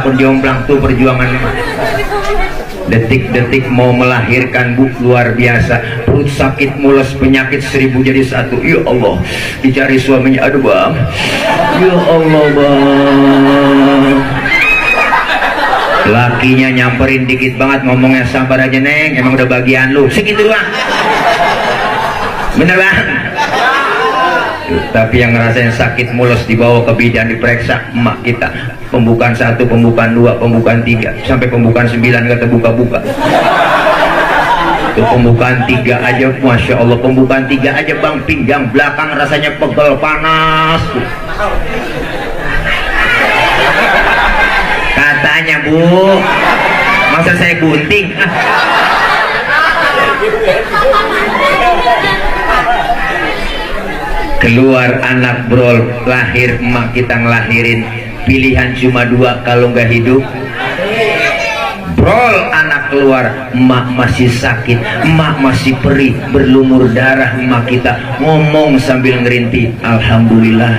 pun jomplang tuh perjuangan. Detik-detik mau melahirkan, Bu, luar biasa. Perut sakit, mules, penyakit 1000 jadi 1. Ya Allah, dicari suaminya. Aduh bang, ya Allah bang. Lakinya nyamperin dikit banget, ngomongnya sabar aja neng, emang udah bagian lu segitu doang. Bener bang. Tapi yang ngerasain sakit mules dibawa ke bidan, diperiksa emak kita. Pembukaan 1, pembukaan 2, pembukaan 3, sampai pembukaan 9 kata buka-buka. Itu pembukaan 3 aja, Masya Allah, pembukaan 3 aja bang, pinggang belakang rasanya pegel panas. Katanya Bu, masa saya gunting? Keluar anak brol, lahir emak kita ngelahirin. Pilihan cuma 2 kalau nggak hidup. Brol anak keluar, emak masih sakit, emak masih perih, berlumur darah. Emak kita ngomong sambil ngerintih, alhamdulillah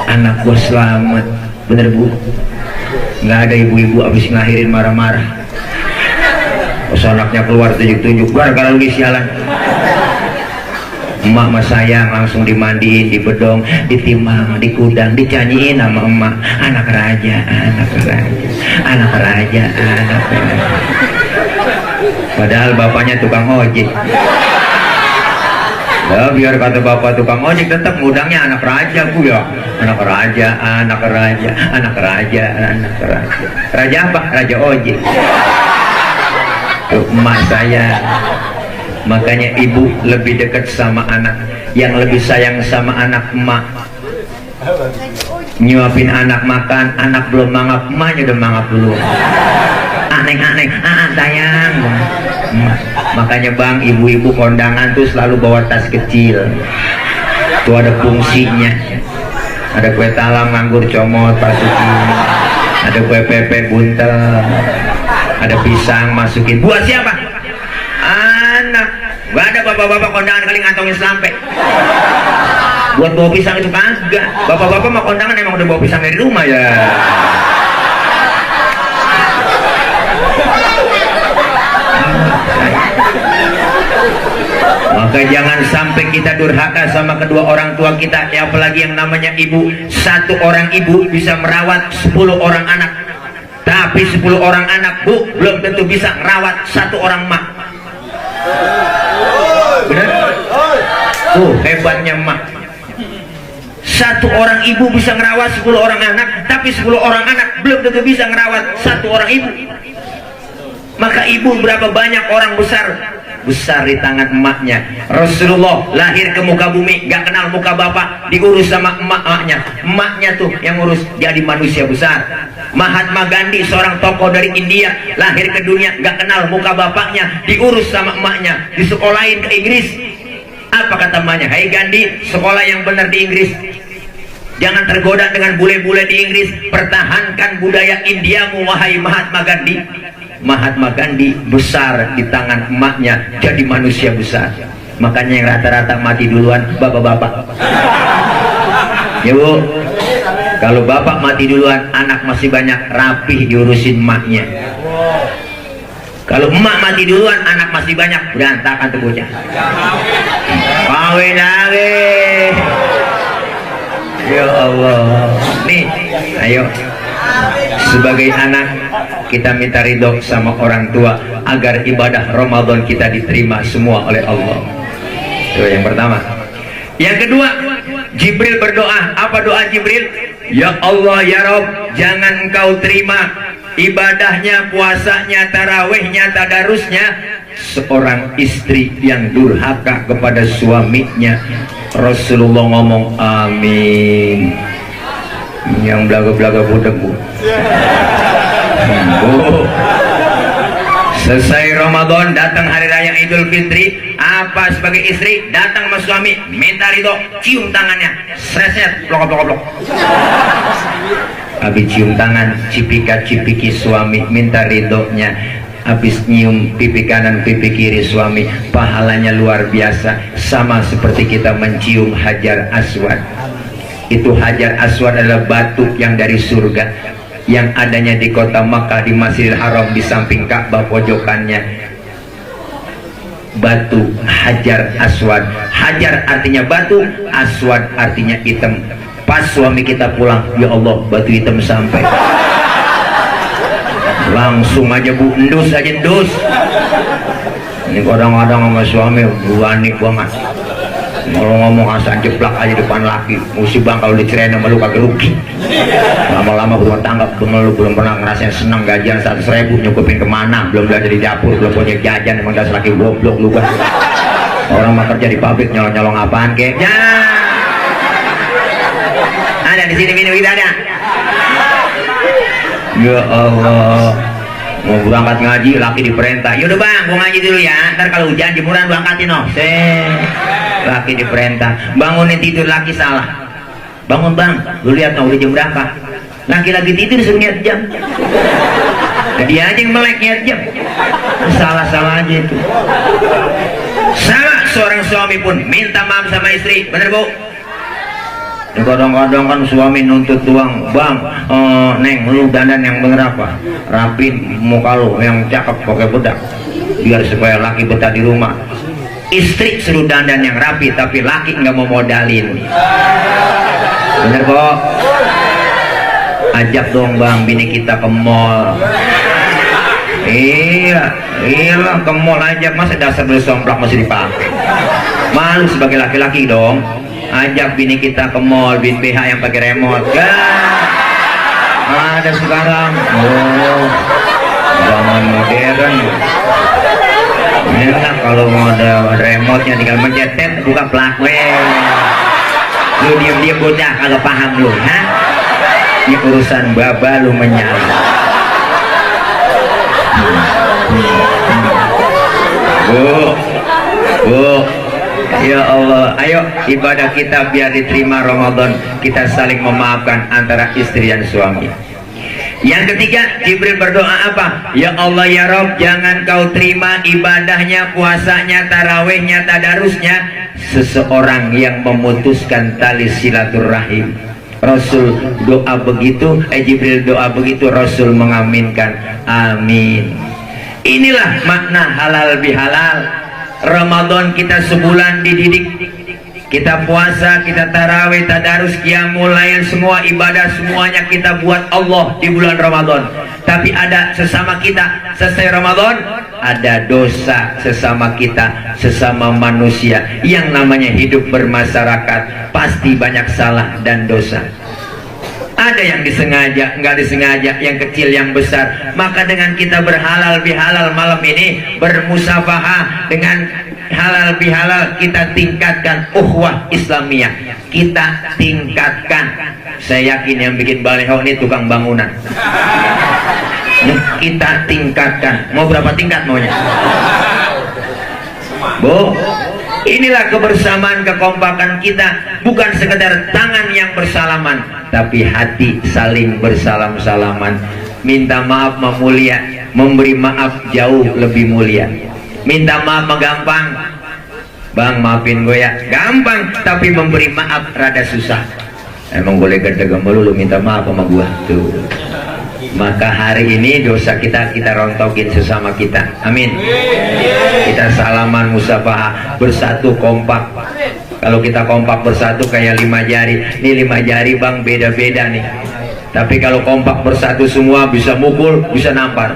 anak gua selamat. Bener Bu? Nggak ada ibu-ibu abis ngelahirin marah-marah. Pas anaknya keluar tunjuk-tunjuk, gara-gara lu sialan. Emak mah sayang, langsung dimandiin, dibedong, ditimang, dikudang, dicanyiin sama emak. Anak raja, anak raja, anak raja, anak raja. Padahal bapaknya tukang ojek. Ya, biar kata bapak tukang ojek tetap ngudangnya anak raja Bu ya. Anak raja, anak raja, anak raja, anak raja. Raja apa? Raja ojek. Tuh emak saya. Makanya ibu lebih dekat sama anak. Yang lebih sayang sama anak emak. Nyuapin anak makan, anak belum mangap, emaknya udah mangap dulu. Aneh-aneh, sayang. Makanya bang, ibu-ibu kondangan tuh selalu bawa tas kecil. Tuh ada fungsinya. Ada kue talam nganggur comot masukin, ada kue pepe buntel, ada pisang masukin. Buat siapa? Anak. Gak ada bapak-bapak kondangan kali ngantongin sampai. Buat bawa pisang itu kagak. Bapak-bapak mah kondangan emang udah bawa pisang dari rumah ya. Maka jangan sampai kita durhaka sama kedua orang tua kita, ya, apalagi yang namanya ibu. 1 orang ibu bisa merawat 10 orang anak, tapi 10 orang anak Bu belum tentu bisa merawat 1 orang mak. Benar? Tuh hebatnya mak. 1 orang ibu bisa merawat 10 orang anak, tapi 10 orang anak belum tentu bisa merawat 1 orang ibu. Maka ibu berapa banyak orang besar di tangan emaknya. Rasulullah lahir ke muka bumi gak kenal muka bapak, diurus sama emaknya. Emaknya tuh yang urus jadi manusia besar. Mahatma Gandhi, seorang tokoh dari India, lahir ke dunia gak kenal muka bapaknya, diurus sama emaknya, disekolahin ke Inggris. Apa kata emaknya? Hai Gandhi, sekolah yang benar di Inggris, jangan tergoda dengan bule-bule di Inggris, pertahankan budaya Indiamu wahai Mahatma Gandhi. Mahatma Gandhi besar di tangan emaknya, jadi manusia besar. Makanya yang rata-rata mati duluan bapak-bapak. Ya Bu, kalau bapak mati duluan, anak masih banyak, rapih diurusin emaknya. Kalau emak mati duluan, anak masih banyak, berantakan tuh bocah. Kawin lagi. Ya Allah. Nih, ayo. Sebagai anak, kita minta ridho sama orang tua agar ibadah Ramadan kita diterima semua oleh Allah. Itu yang pertama. Yang kedua, Jibril berdoa. Apa doa Jibril? Ya Allah ya Rabb, jangan Engkau terima ibadahnya, puasanya, tarawihnya, tadarusnya seorang istri yang durhaka kepada suaminya. Rasulullah ngomong amin. Yang belaga-belaga budak Bu. Selesai Ramadan, datang hari raya Idul Fitri, apa sebagai istri datang sama suami minta ridho, cium tangannya, sreset, blok-blok. Habis cium tangan, cipika-cipiki suami, minta ridhonya. Habis nyium pipi kanan, pipi kiri suami, pahalanya luar biasa, sama seperti kita mencium Hajar Aswad. Itu Hajar Aswad adalah batu yang dari surga. yang adanya di kota Makkah, di Masjidil Haram, di samping Ka'bah pojokannya batu Hajar Aswad. Hajar artinya batu, Aswad artinya hitam. Pas suami kita pulang, ya Allah, batu hitam sampai. Langsung aja bu, endus aja endus. Ini kadang-kadang sama suami berani banget. Kalau ngomong asal jeplak aja depan laki. Musibah kalau dicerain sama lu kagak rugi. Lama-lama berumah tangga lu belum pernah ngerasain senang gajian 100.000 nyukupin kemana, belum belajar di dapur, belum punya jajan, emang dasar laki goblok lu kan. Orang mah kerja di pabrik nyolong-nyolong apaan kek? Ya. Ada di sini minum kita ada. Ya Allah, mau berangkat ngaji laki diperintah. Yaudah bang, gua ngaji dulu ya. Ntar kalau hujan jemuran lu angkatin noh. Laki diperintah, bangunin tidur laki salah. Bangun bang, lu lihat noh udah jam berapa? Laki-laki tidur suruh lihat jam. Nah, dia aja yang melek lihat jam. Salah-salah aja itu. Sama seorang suami pun minta maaf sama istri, bener bu? Kadang-kadang kan suami nuntut doang, bang, neng lu dandan yang bener apa? Rapin muka lu yang cakep pakai bedak, biar supaya laki betah di rumah. Istri suruh dandan yang rapi, tapi laki nggak mau modalin. Bener kok? Ajak dong bang, bini kita ke mall. Iya ke mall aja, masa dasar beli somplak masih dipakai. Malu sebagai laki-laki dong. Ajak bini kita ke mall, bin BH yang pakai remote. Ya, ada sekarang. Oh, zaman modern. Enak kalau mau ada remote-nya, tinggal mencet, buka plug. Lu diam-diam bocah kalau paham lu, ha? Ini urusan baba lu menyala. Bu, ya Allah, ayo ibadah kita biar diterima Ramadan, kita saling memaafkan antara istri dan suami. Yang ketiga, Jibril berdoa apa? Ya Allah ya Rob, jangan kau terima ibadahnya, puasanya, tarawehnya, tadarusnya seseorang yang memutuskan tali silaturahim. Rasul doa begitu, Jibril doa begitu, Rasul mengaminkan, amin. Inilah makna halal bihalal. Ramadan kita sebulan dididik, kita puasa, kita tarawih, tadarus, qiyamul lail, semua ibadah semuanya kita buat Allah di bulan Ramadan. Tapi ada sesama kita selesai Ramadan, ada dosa sesama kita, sesama manusia. Yang namanya hidup bermasyarakat pasti banyak salah dan dosa. Ada yang disengaja, nggak disengaja, yang kecil, yang besar. Maka dengan kita berhalal bihalal malam ini, bermusafahah dengan halal bihalal, kita tingkatkan ukhuwah Islamiyah. Kita tingkatkan. Saya yakin yang bikin baliho ini tukang bangunan. Kita tingkatkan. Mau berapa tingkat maunya? Bu, inilah kebersamaan, kekompakan kita. Bukan sekedar tangan yang bersalaman, tapi hati saling bersalam-salaman. Minta maaf memulia, memberi maaf jauh lebih mulia. Minta maaf gampang, bang maafin gue ya, gampang. Tapi memberi maaf rada susah. Emang boleh gede melulu minta maaf sama gue tuh. Maka hari ini dosa kita rontokin sesama kita, amin. Kita salaman, musafahah, bersatu, kompak. Kalau kita kompak bersatu kayak 5 jari. Ini 5 jari bang beda-beda nih. Tapi kalau kompak bersatu semua bisa mukul, bisa nampar.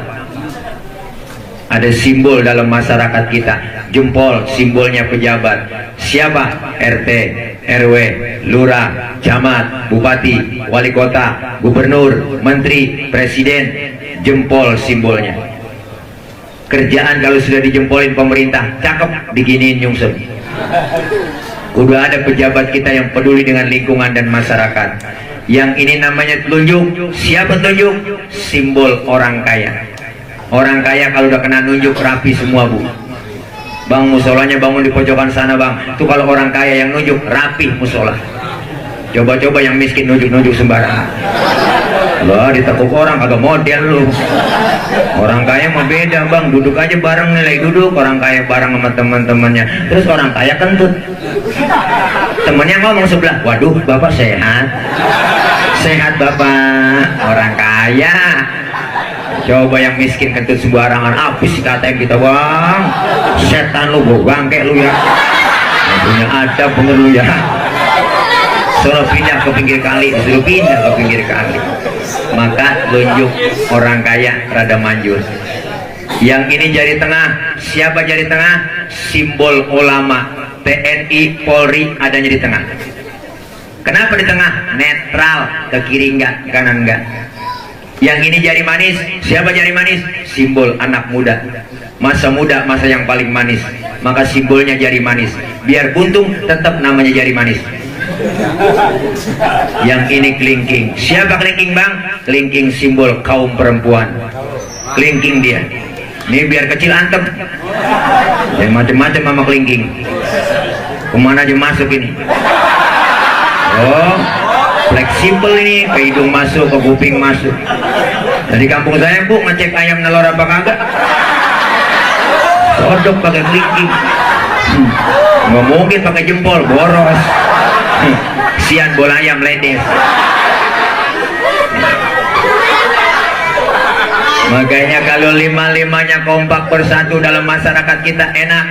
Ada simbol dalam masyarakat kita. Jempol, simbolnya pejabat. Siapa? RT, RW, lurah, camat, bupati, wali kota, gubernur, menteri, presiden. Jempol simbolnya. Kerjaan kalau sudah dijempolin pemerintah, cakep, diginiin nyungsep. Udah ada pejabat kita yang peduli dengan lingkungan dan masyarakat. Yang ini namanya telunjuk. Siapa telunjuk? Simbol orang kaya. Orang kaya kalau udah kena nunjuk rapi semua bu. Bang musolanya bangun di pojokan sana bang. Itu kalau orang kaya yang nunjuk rapi musola. Coba-coba yang miskin nunjuk-nunjuk sembarangan. Loh ditekuk orang agak model lu. Orang kaya mah beda bang, duduk aja bareng, nilai duduk. Orang kaya bareng sama teman-temannya. Terus orang kaya kentut. Temennya ngomong sebelah, waduh bapak sehat. Sehat bapak. orang kaya. Coba yang miskin kentut sembarangan, apa sih kata yang kita bang? Setan lu, bangke lu ya. Yang punya adab bener lu ya. Suruh pindah ke pinggir kali, disuruh pindah ke pinggir kali. Maka tunjuk orang kaya rada manjur. Yang ini jari tengah, siapa jari tengah? Simbol ulama, TNI, Polri adanya di tengah. Kenapa di tengah? Netral, ke kiri enggak, kanan enggak. Yang ini jari manis, siapa jari manis? Simbol anak muda, masa muda, masa yang paling manis. Maka simbolnya jari manis. Biar buntung, tetap namanya jari manis. Yang ini kelingking, siapa kelingking bang? Kelingking simbol kaum perempuan. Kelingking dia. Ini biar kecil antem. Dan macam-macam sama kelingking. Kemana aja masuk ini? Oh, fleksibel ini, ke hidung masuk, ke kuping masuk. Dari kampung saya bu, ngecek ayam nelor apa kagak? Sodok pakai kelingking. Nggak mungkin pakai jempol, boros. Sian bola ayam ledes. Makanya kalau lima-limanya kompak bersatu dalam masyarakat kita enak.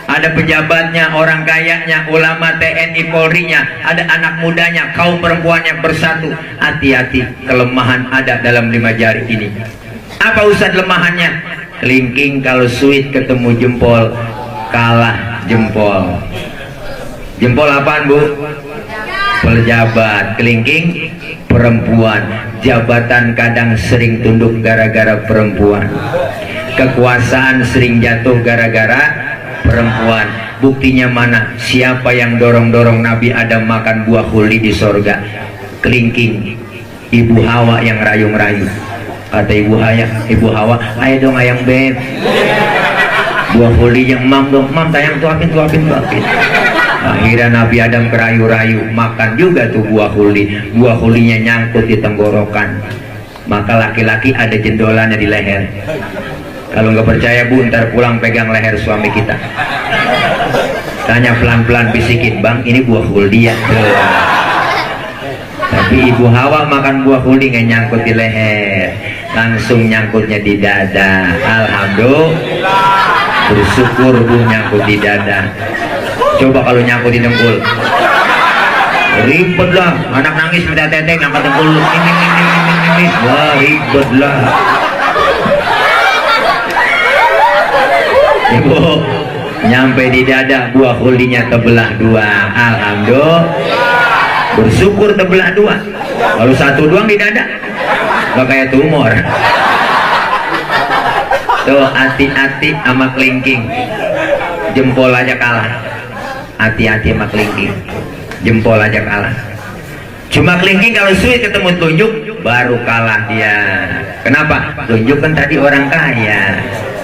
Ada pejabatnya, orang kayanya, ulama, TNI, Polri-nya, ada anak mudanya, kaum perempuannya bersatu. Hati-hati, kelemahan ada dalam 5 jari ini. Apa usah kelemahannya? Kelingking kalau sweet ketemu jempol, kalah jempol. Jempol apaan bu? Pejabat. Kelingking perempuan. Jabatan kadang sering tunduk gara-gara perempuan. Kekuasaan sering jatuh gara-gara perempuan. Buktinya mana? Siapa yang dorong-dorong Nabi Adam makan buah khuldi di sorga? Kelingking. Ibu Hawa yang rayung-rayu. Kata Ibu Hawa, ayo dong ayang beb, buah khuldi yang mam dong, mam tayang tuapin. Akhirnya Nabi Adam kerayu-rayu, makan juga tuh buah khuldi. Buah khuldinya nyangkut di tenggorokan. Maka laki-laki ada jendolannya di leher. Kalau nggak percaya bu, ntar pulang pegang leher suami kita. Tanya pelan-pelan, bisikin, bang ini buah khuldi ya. Tapi Ibu Hawa makan buah khuldi nggak nyangkut di leher, langsung nyangkutnya di dada. Alhamdulillah, bersyukur bu nyangkut di dada. Coba kalau nyangkut di dengkul, ribet lah. Anak nangis minta teteh, ngangkat dengkul, ini, wah ribet lah. Ibu nyampe di dada, buah khuldinya terbelah 2. Alhamdulillah, bersyukur terbelah 2. Kalau 1 doang di dada gak kayak tumor. Tuh hati-hati sama kelingking, jempol aja kalah. Hati-hati sama kelingking, jempol aja kalah. Cuma kelingking kalau sweet ketemu tunjuk baru kalah dia. Kenapa? Tunjuk kan tadi orang kaya.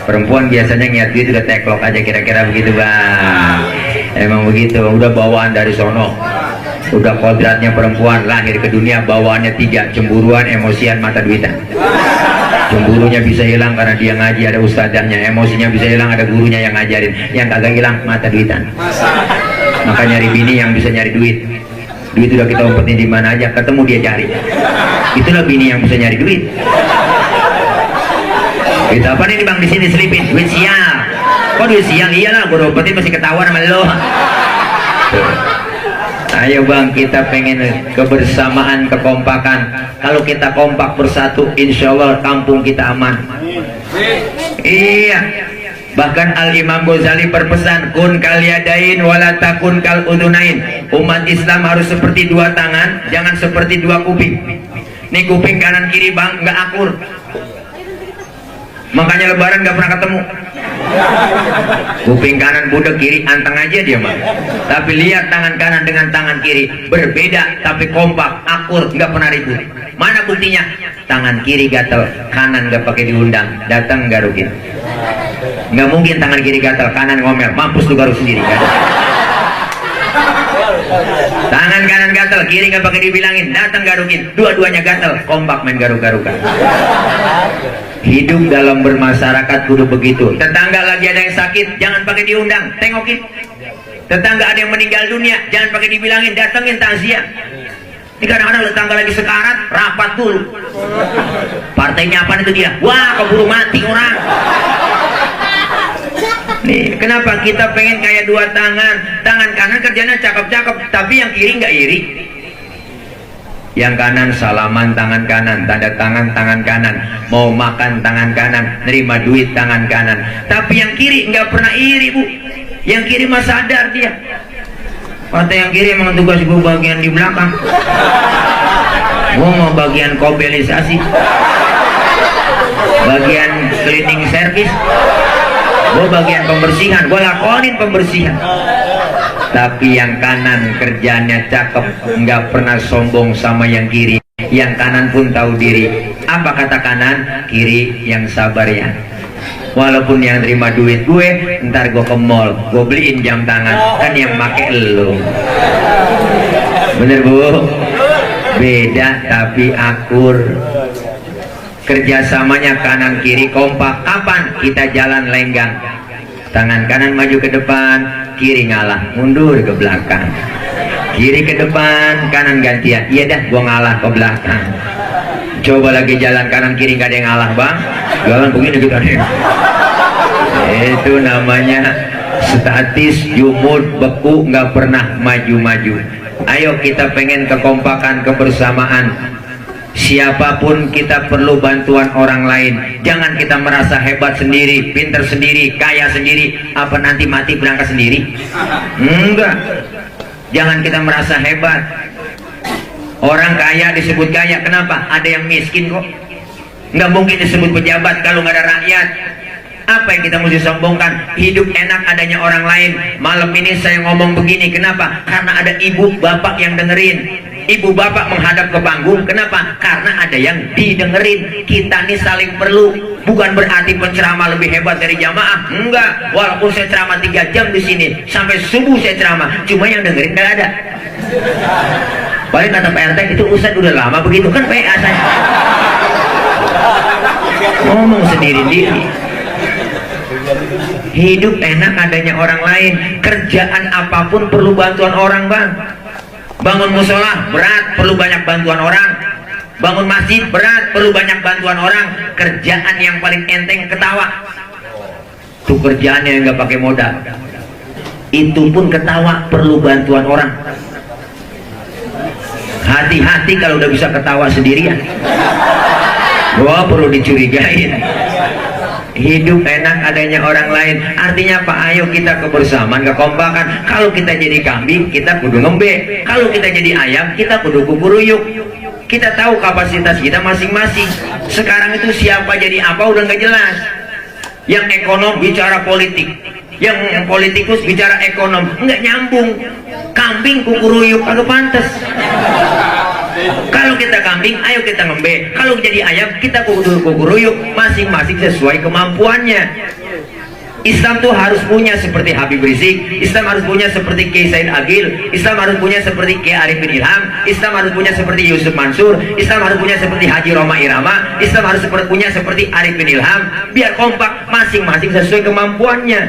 Perempuan biasanya niat duit udah teklok aja, kira-kira begitu bang. Emang begitu, udah bawaan dari sono. Udah kodratnya perempuan lahir ke dunia bawaannya 3, cemburuan, emosian, mata duitan. Cemburunya bisa hilang karena dia ngaji, ada ustadzahnya. Emosinya bisa hilang, ada gurunya yang ngajarin. Yang kagak hilang, mata duitan. Maka nyari bini yang bisa nyari duit. Duit udah kita umpetin di mana aja, ketemu dia cari. Itulah bini yang bisa nyari duit. Itu apa nih bang, di sini selipin duit sial. Kok duit sial? Iyalah, gue umpetin masih ketahuan sama lo. Ayo bang, kita pengen kebersamaan, kekompakan. Kalau kita kompak bersatu, insya Allah kampung kita aman. Iya. Bahkan Al-Imam Ghazali berpesan, kun kalyadain wala takun kal udunain. Umat Islam harus seperti 2 tangan, jangan seperti 2 kuping. Nih kuping kanan kiri bang, nggak akur. Makanya lebaran nggak pernah ketemu. Kuping kanan budek, kiri anteng aja dia mah. Tapi lihat tangan kanan dengan tangan kiri berbeda, tapi kompak, akur, nggak pernah ribut. Mana buktinya? Tangan kiri gatel, kanan nggak pakai diundang, datang garukin. Nggak mungkin tangan kiri gatel, kanan ngomel, mampus tuh garuk sendiri. Kan? Tangan kanan gatel, kiri nggak pakai dibilangin, datang garukin. Dua-duanya gatel, kompak main garuk-garukan. Hidup dalam bermasyarakat kudu begitu. Tetangga lagi ada yang sakit, jangan pakai diundang, tengokin. Tetangga ada yang meninggal dunia, jangan pakai dibilangin, datengin takziah. Ini kadang-kadang tetangga lagi sekarat, rapat dulu. Partainya apa itu dia? Wah, keburu mati orang. Nih, kenapa kita pengen kayak dua tangan? Tangan kanan kerjanya cakep-cakep, tapi yang kiri nggak iri. Yang kanan salaman tangan kanan, tanda tangan tangan kanan, mau makan tangan kanan, nerima duit tangan kanan. Tapi yang kiri nggak pernah iri, Bu. Yang kiri mah sadar dia. Partai yang kiri emang tugas gue bagian di belakang. Gue mau bagian kobelisasi, bagian cleaning service, gue bagian pembersihan, gue lakonin pembersihan. Tapi yang kanan kerjanya cakep, nggak pernah sombong sama yang kiri. Yang kanan pun tahu diri. Apa kata kanan? Kiri yang sabar ya. Walaupun yang terima duit gue, ntar gue ke mall, gue beliin jam tangan, kan yang make elu. Bener Bu? Beda tapi akur. Kerjasamanya kanan kiri kompak. Kapan kita jalan lenggang? Tangan kanan maju ke depan, kiri ngalah, mundur ke belakang. Kiri ke depan, kanan gantian. Iya dah, gua ngalah ke belakang. Coba lagi jalan kanan kiri gak ada yang ngalah, Bang. Jalan begini gitu ada. Itu namanya statis, jumud, beku, nggak pernah maju-maju. Ayo kita pengen kekompakan, kebersamaan. Siapapun kita perlu bantuan orang lain. Jangan kita merasa hebat sendiri, pinter sendiri, kaya sendiri. Apa nanti mati berangkat sendiri? Enggak. Jangan kita merasa hebat. Orang kaya disebut kaya, kenapa? Ada yang miskin kok. Nggak mungkin disebut pejabat kalau nggak ada rakyat. Apa yang kita mesti sombongkan? Hidup enak adanya orang lain. Malam ini saya ngomong begini, kenapa? Karena ada ibu bapak yang dengerin. Ibu bapak menghadap ke panggung, kenapa? Karena ada yang didengerin. Kita nih saling perlu. Bukan berarti penceramah lebih hebat dari jamaah, enggak. Walaupun saya ceramah 3 jam di sini, sampai subuh saya ceramah, cuma yang dengerin nggak ada. Paling kata Pak RT, itu Ustadz udah lama begitu kan PA saya. Ngomong sendiri-sendiri. Hidup enak adanya orang lain. Kerjaan apapun perlu bantuan orang, Bang. Bangun musola berat, perlu banyak bantuan orang. Bangun masjid berat, perlu banyak bantuan orang. Kerjaan yang paling enteng ketawa. Itu kerjaannya yang nggak pakai modal. Itu pun ketawa perlu bantuan orang. Hati-hati kalau udah bisa ketawa sendirian. Wah, perlu dicurigain. Hidup enak adanya orang lain. Artinya apa? Ayo kita kebersamaan, kekompakan. Kalau kita jadi kambing, kita kudu ngembek. Kalau kita jadi ayam, kita kudu kukuruyuk. Kita tahu kapasitas kita masing-masing. Sekarang itu siapa jadi apa udah nggak jelas. Yang ekonom bicara politik, yang politikus bicara ekonom, nggak nyambung. Kambing kukuruyuk agak pantas. Kalau kita kambing, ayo kita ngembek. Kalau jadi ayam, kita kukuruyuk. Masing-masing sesuai kemampuannya. Islam tuh harus punya seperti Habib Rizik, Islam harus punya seperti Kiai Said Agil, Islam harus punya seperti Kiai Arifin Ilham, Islam harus punya seperti Yusuf Mansur, Islam harus punya seperti Haji Roma Irama, Islam harus punya seperti Arifin Ilham. Biar kompak, masing-masing sesuai kemampuannya.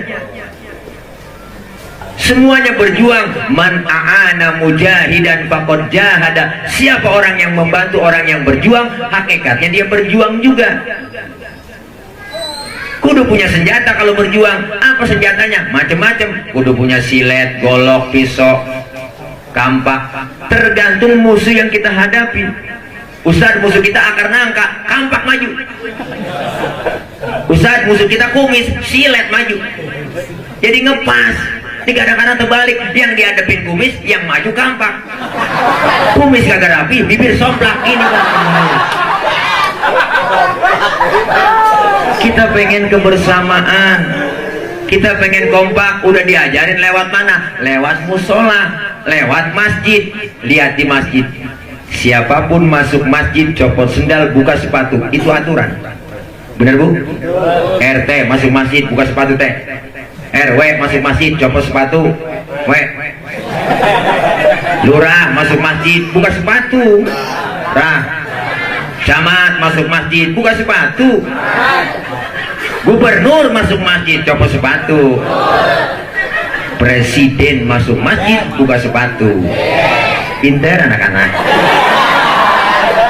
Semuanya berjuang. Man a'ana mujahidan faqad jahada. Siapa orang yang membantu orang yang berjuang, hakikatnya dia berjuang juga. Kudu punya senjata kalau berjuang. Apa senjatanya? Macam-macam. Kudu punya silet, golok, pisau, kampak. Tergantung musuh yang kita hadapi. Ustadz, musuh kita akar nangka, kampak maju. Ustadz, musuh kita kumis, silet maju. Jadi ngepas. Ini kadang-kadang terbalik, yang dihadapin kumis, yang maju kampak. Kumis kagak rapi, bibir somplak. Ini kan kita pengen kebersamaan, kita pengen kompak. Udah diajarin lewat mana? Lewat musola, lewat masjid. Lihat di masjid, siapapun masuk masjid copot sendal, buka sepatu, itu aturan. Bener Bu? RT masuk masjid buka sepatu teh. RW masuk masjid copot sepatu. W. Lurah masuk masjid buka sepatu. Rah. Camat masuk masjid buka sepatu. Gubernur masuk masjid copot sepatu. Presiden masuk masjid buka sepatu. Pinter anak-anak.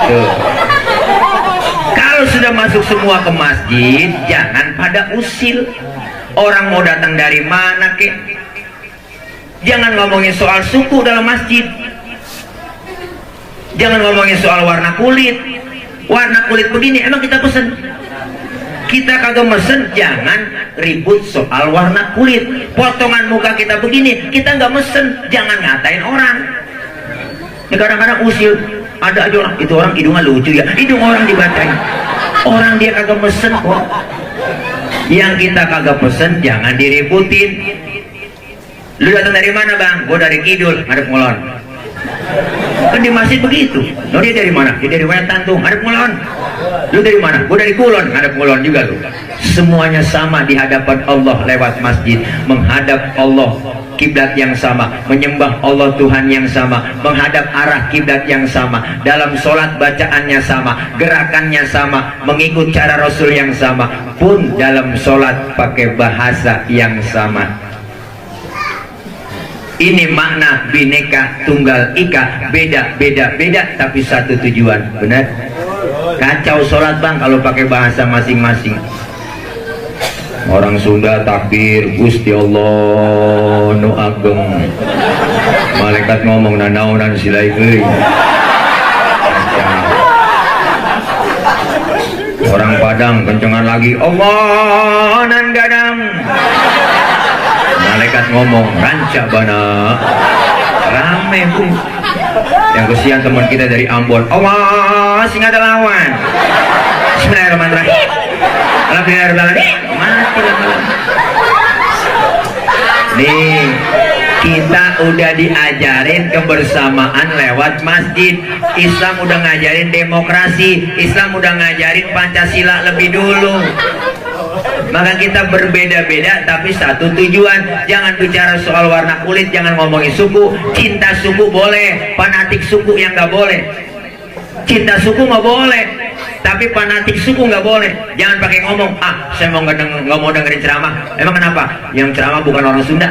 Tuh. Kalau sudah masuk semua ke masjid, jangan pada usil. Orang mau datang dari mana kek? Jangan ngomongin soal suku dalam masjid. Jangan ngomongin soal warna kulit. Warna kulit begini, emang kita pesen? Kita kagak mesen, jangan ribut soal warna kulit. Potongan muka kita begini, kita nggak mesen, jangan ngatain orang. Ya, kadang-kadang usil, ada aja orang, itu orang hidungnya lucu ya, hidung orang dibacain. Orang dia kagak mesen kok. Yang kita kagak pesen, jangan diributin. Lu datang dari mana bang? Gue dari Kidul, ngadep Ngulon. Kan di masjid begitu. Lo dia dari mana? Dia dari Wayan Tantung, ngadep Ngulon. Lu dari mana? Gue dari Kulon, ngadep Kulon juga lu. Semuanya sama di hadapan Allah lewat masjid. Menghadap Allah kiblat yang sama, menyembah Allah Tuhan yang sama, menghadap arah kiblat yang sama, dalam sholat bacaannya sama, gerakannya sama, mengikut cara Rasul yang sama, pun dalam sholat pakai bahasa yang sama. Ini makna bineka tunggal ika, beda tapi satu tujuan. Benar? Kacau sholat bang kalau pakai bahasa masing-masing. Orang Sunda takbir Gusti Allah nu ageng, malaikat ngomong nanaunan silai euy. Orang Padang kencengan lagi Allah nan gadang, malaikat ngomong ranca bana. Rame bu. Yang kesian teman kita dari Ambon, Allah singa ada lawan. Bismillahirrahmanirrahim. Alhamdulillahirrahmanirrahim. Mati lama-lama. Nih, kita udah diajarin kebersamaan lewat masjid. Islam udah ngajarin demokrasi. Islam udah ngajarin Pancasila lebih dulu. Maka kita berbeda-beda tapi satu tujuan. Jangan bicara soal warna kulit, jangan ngomongin suku. Cinta suku boleh, fanatik suku yang nggak boleh. Cinta suku nggak boleh, tapi fanatik suku nggak boleh. Jangan pakai ngomong, saya nggak mau dengerin ceramah. Emang kenapa? Yang ceramah bukan orang Sunda.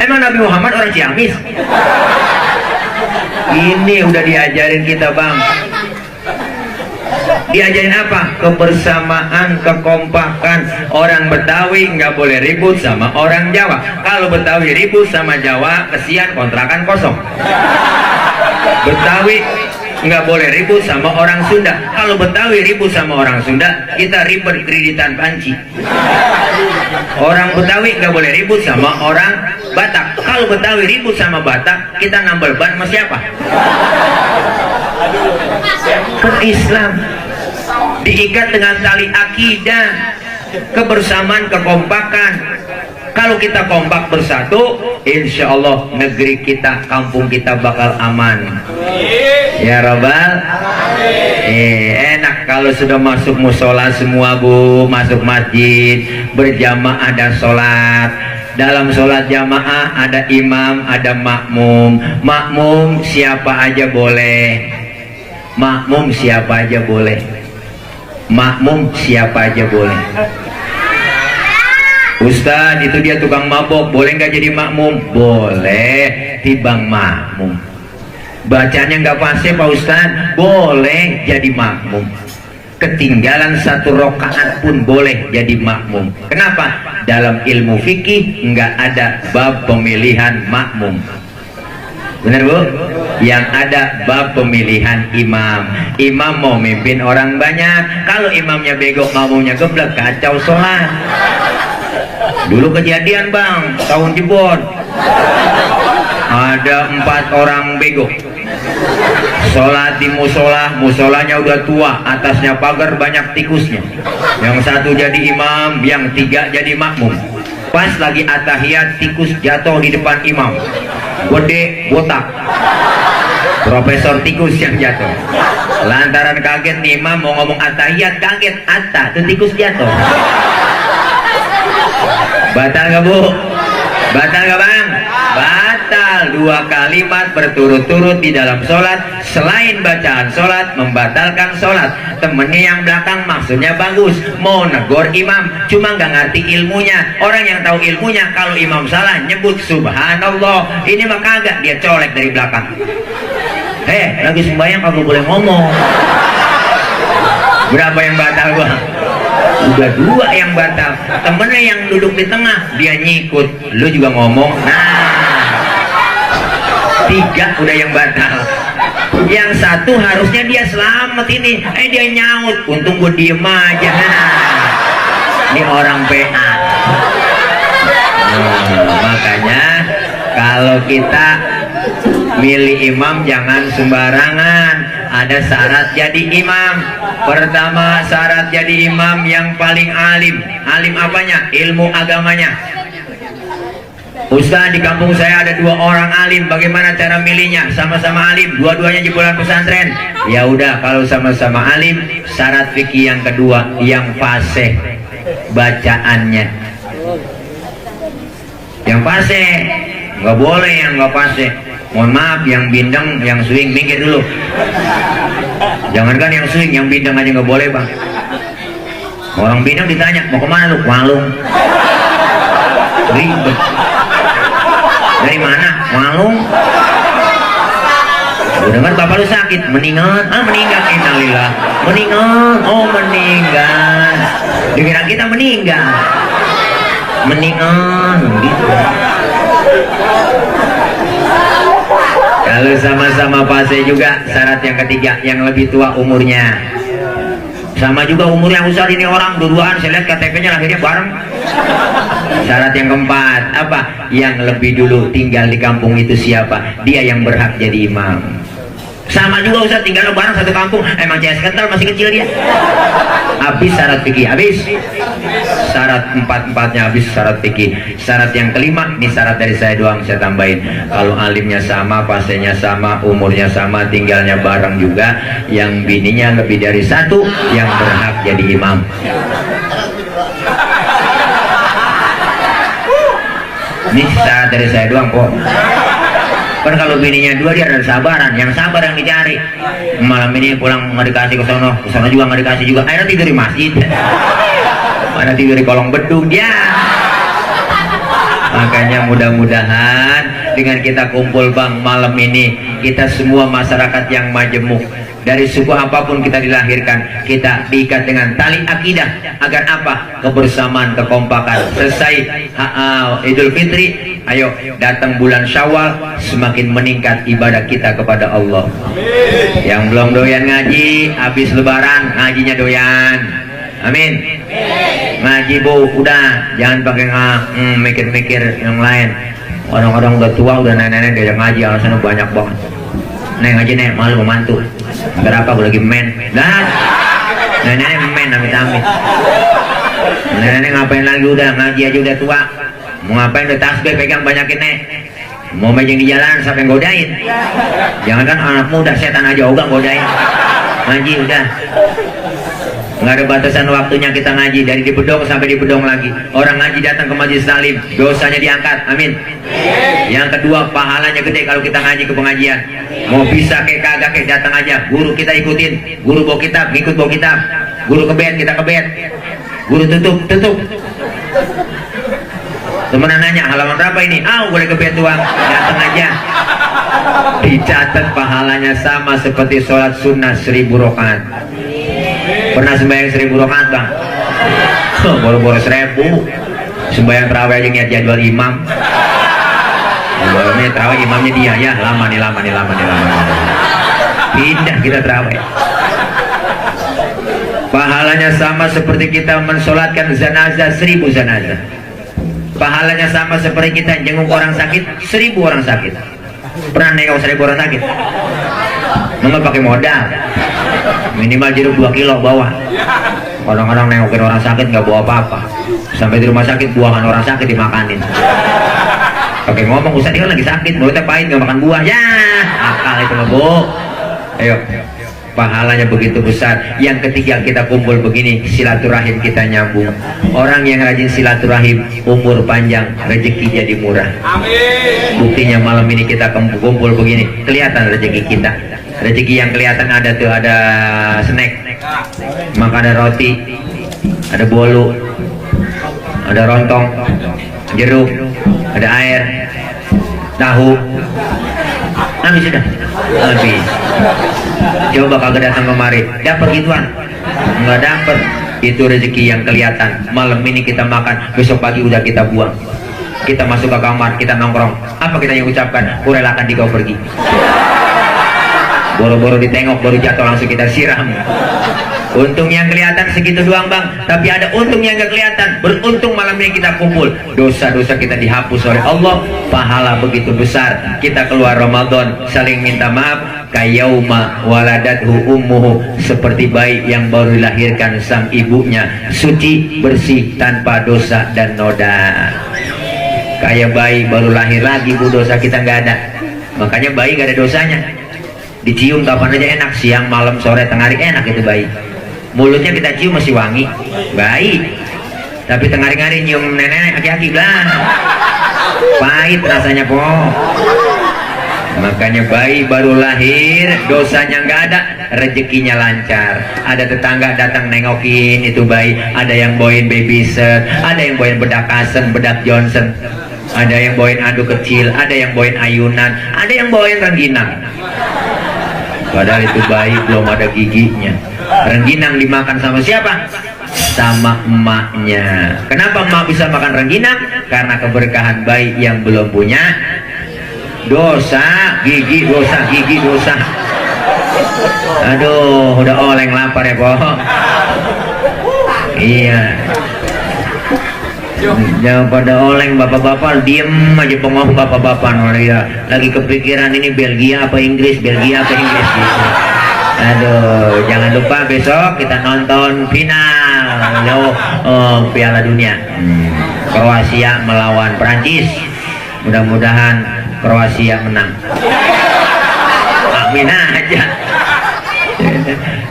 Emang Nabi Muhammad orang Ciamis? Ini udah diajarin kita bang. Diajarin apa? Kebersamaan, kekompakan. Orang Betawi nggak boleh ribut sama orang Jawa. Kalau Betawi ribut sama Jawa, kesian kontrakan kosong. Betawi nggak boleh ribut sama orang Sunda. Kalau Betawi ribut sama orang Sunda, kita ribet kreditan panci. Orang Betawi nggak boleh ribut sama orang Batak. Kalau Betawi ribut sama Batak, kita nambal ban sama siapa? Kan Islam diikat dengan tali akidah, kebersamaan, kekompakan. Kalau kita kompak bersatu, insya Allah negeri kita, kampung kita bakal aman. Ya Rabbal. Enak kalau sudah masuk musola semua bu, masuk masjid berjamaah dan sholat. Dalam sholat jamaah ada imam, ada makmum. Makmum siapa aja boleh. Makmum siapa aja boleh. Makmum siapa aja boleh. Ustaz itu dia tukang mabok, boleh nggak jadi makmum? Boleh, tibang makmum. Bacanya nggak fasih Pak Ustaz, boleh jadi makmum. Ketinggalan satu rakaat pun boleh jadi makmum. Kenapa? Dalam ilmu fikih nggak ada bab pemilihan makmum. Benar bu? Yang ada bab pemilihan imam. Imam mau mimpin orang banyak. Kalau imamnya bego, makmumnya geblek, kacau sholat. Dulu kejadian bang, tahun Jebon, ada 4 orang bego sholat di musola. Musolanya udah tua, atasnya pagar banyak tikusnya. Yang satu jadi imam, yang 3 jadi makmum. Pas lagi atahiyat, tikus jatuh di depan imam, gede botak. Profesor tikus yang jatuh. Lantaran kaget nih imam mau ngomong atahiyat, kaget tuh tikus jatuh. Batal gak bu? Batal gak bang? Batal. 2 kalimat berturut-turut di dalam sholat. Selain bacaan sholat, membatalkan sholat. Temennya yang belakang maksudnya bagus, mau negor imam, cuma gak ngerti ilmunya. Orang yang tahu ilmunya, kalau imam salah nyebut subhanallah. Ini mah kagak, dia colek dari belakang. Lagi sembahyang kagak boleh ngomong. Berapa yang batal gua? Udah 2 yang batal. Temennya yang duduk di tengah dia nyikut, lu juga ngomong. Nah, 3 udah yang batal. Yang 1 harusnya dia selamat ini, dia nyaut. Untung gue diem aja. Nah, ini orang PA. Makanya kalau kita milih imam jangan sembarangan. Ada syarat jadi imam. Pertama, syarat jadi imam yang paling alim. Alim apanya? Ilmu agamanya. Ustaz, di kampung saya ada 2 orang alim, bagaimana cara milihnya? Sama-sama alim, dua-duanya jebolan pesantren. Ya udah, kalau sama-sama alim, syarat fikih yang kedua yang fasih bacaannya. Yang fasih, nggak boleh yang nggak fasih. Mohon maaf, yang bindeng, yang swing, minggir dulu. Jangankan yang swing, yang bindeng aja nggak boleh bang. Orang bindeng ditanya, mau kemana lu? Walung. Ribet. Dari mana? Walung. Gue dengar bapak lu sakit, meninggal. Meninggal, innalillah. Meninggal, oh meninggal. Dikira kita meninggal. Meninggal, gitu. Kalau sama-sama fase juga, syarat yang ketiga, yang lebih tua umurnya. Sama juga umurnya Ustaz, ini orang dua-duaan, saya lihat KTP-nya lahirnya bareng. Syarat yang keempat, apa? Yang lebih dulu tinggal di kampung itu siapa? Dia yang berhak jadi imam. Sama juga Ustaz, tinggal bareng satu kampung. Emang CS kental, masih kecil dia. Habis syarat fikih, habis. Syarat 4-4-nya habis syarat fikih. Syarat yang kelima, ini syarat dari saya doang, saya tambahin. Kalau alimnya sama, fasenya sama, umurnya sama, tinggalnya bareng juga, yang bininya lebih dari 1, yang berhak jadi imam. Ini syarat dari saya doang kok. Kan kalau bininya 2 dia ada sabaran, yang sabar yang dicari. Malam ini pulang nggak dikasih ke sono juga nggak dikasih juga. Akhirnya tidur di masjid, mana tidur di kolong bedung dia. Makanya mudah-mudahan dengan kita kumpul bang malam ini, kita semua masyarakat yang majemuk, dari suku apapun kita dilahirkan, kita diikat dengan tali akidah. Agar apa? Kebersamaan, kekompakan. Selesai Idul Fitri, ayo datang bulan Syawal, semakin meningkat ibadah kita kepada Allah. Yang belum doyan ngaji, habis lebaran ngajinya doyan. Amin. Ngaji bu, udah jangan pakai mikir-mikir yang lain. Orang-orang udah tua, udah nenek-nenek diajak ngaji, alasannya banyak banget. Nek ngaji nek, malu membantu. Berapa gue lagi men? Dah, nenek men amit-amit. Nenek ngapain lagi, udah ngaji aja udah tua. Mau ngapain, udah tasbih pegang banyakin nek. Mau mejeng di jalan sampai godain. Jangan kan anak muda, setan aja ogah godain. Ngaji udah. Nggak ada batasan waktunya kita ngaji, dari di bedong sampai di bedong lagi. Orang ngaji datang ke majelis taklim, dosanya diangkat. Amin. Yang kedua, pahalanya gede kalau kita ngaji ke pengajian. Mau bisa kayak kagak kayak datang aja. Guru kita ikutin, guru bawa kitab, ngikut bawa kitab. Guru ke bed, kita ke bed. Guru tutup. Temenan nanya, halaman berapa ini? Boleh ke bed doang. Datang aja. Dicatat pahalanya sama seperti sholat sunnah 1000 rakaat. Pernah sembahyang 1000 rakaat bang? Boro-boro 1000. Sembahyang terawih aja niat jadwal imam. Ini terawih imamnya dia, ya lama nih. Pindah kita terawih. Pahalanya sama seperti kita mensolatkan zanazah 1000 zanazah. Pahalanya sama seperti kita jenguk orang sakit 1000 orang sakit. Pernah nengok 1000 orang sakit? Nggak pakai modal, minimal jeruk 2 kilo bawa. Orang-orang nengokin orang sakit nggak bawa apa-apa, sampai di rumah sakit buahan orang sakit dimakanin. Pakai ngomong, Ustaz dia kan lagi sakit, mulutnya pahit nggak makan buah. Ya akal itu mah bu. Ayo, pahalanya begitu besar. Yang ketiga, kita kumpul begini, silaturahim kita nyambung. Orang yang rajin silaturahim umur panjang, rezeki jadi murah. Amin. Buktinya malam ini kita kumpul begini, kelihatan rezeki kita. Rezeki yang kelihatan ada tuh, ada snack, maka ada roti, ada bolu, ada rontong, jeruk, ada air, tahu, Habis sudah. Habis. Coba kagak datang kemari, dapat gituan? Nggak dapat. Itu rezeki yang kelihatan. Malam ini kita makan, besok pagi udah kita buang. Kita masuk ke kamar, kita nongkrong. Apa kita yang ucapkan? Kurelakan di kau pergi. Boro-boro ditengok, baru jatuh langsung kita siram. Untung yang kelihatan segitu doang bang, tapi ada untung yang gak kelihatan. Beruntung malam ini kita kumpul, dosa-dosa kita dihapus oleh Allah, pahala begitu besar. Kita keluar Ramadan saling minta maaf, kayauma waladathu ummuhu, seperti bayi yang baru dilahirkan sang ibunya, suci bersih tanpa dosa dan noda. Kayak bayi baru lahir lagi bu, dosa kita nggak ada. Makanya bayi gak ada dosanya, dicium kapan aja enak, siang malam sore tengah hari enak itu bayi. Mulutnya kita cium masih wangi, baik. Tapi tengah hari nyium nenek aki-aki lah, pahit rasanya po. Makanya bayi baru lahir, dosanya nggak ada, rezekinya lancar. Ada tetangga datang nengokin itu bayi, ada yang bawain baby set, ada yang bawain bedak Kasen, bedak Johnson, ada yang bawain adu kecil, ada yang bawain ayunan, ada yang bawain rengginang. Padahal itu bayi belum ada giginya. Rengginang dimakan sama siapa? Sama emaknya. Kenapa emak bisa makan rengginang? Karena keberkahan bayi yang belum punya dosa gigi, dosa gigi, dosa. Aduh, udah oleng lapar ya po. Iya. Jangan pada oleng bapak-bapak, diem aja pengomong bapak-bapak. Ya, lagi kepikiran ini Belgia apa Inggris, Belgia apa Inggris gitu. Aduh, jangan lupa besok kita nonton final Piala Dunia. Kroasia melawan Prancis. Mudah-mudahan Kroasia menang. Amin aja.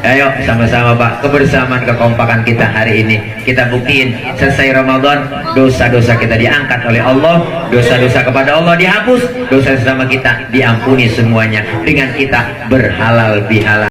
Ayo sama-sama Pak, kebersamaan kekompakan kita hari ini kita buktiin. Selesai Ramadan, dosa-dosa kita diangkat oleh Allah, dosa-dosa kepada Allah dihapus, dosa sesama kita diampuni semuanya dengan kita berhalal bihalal.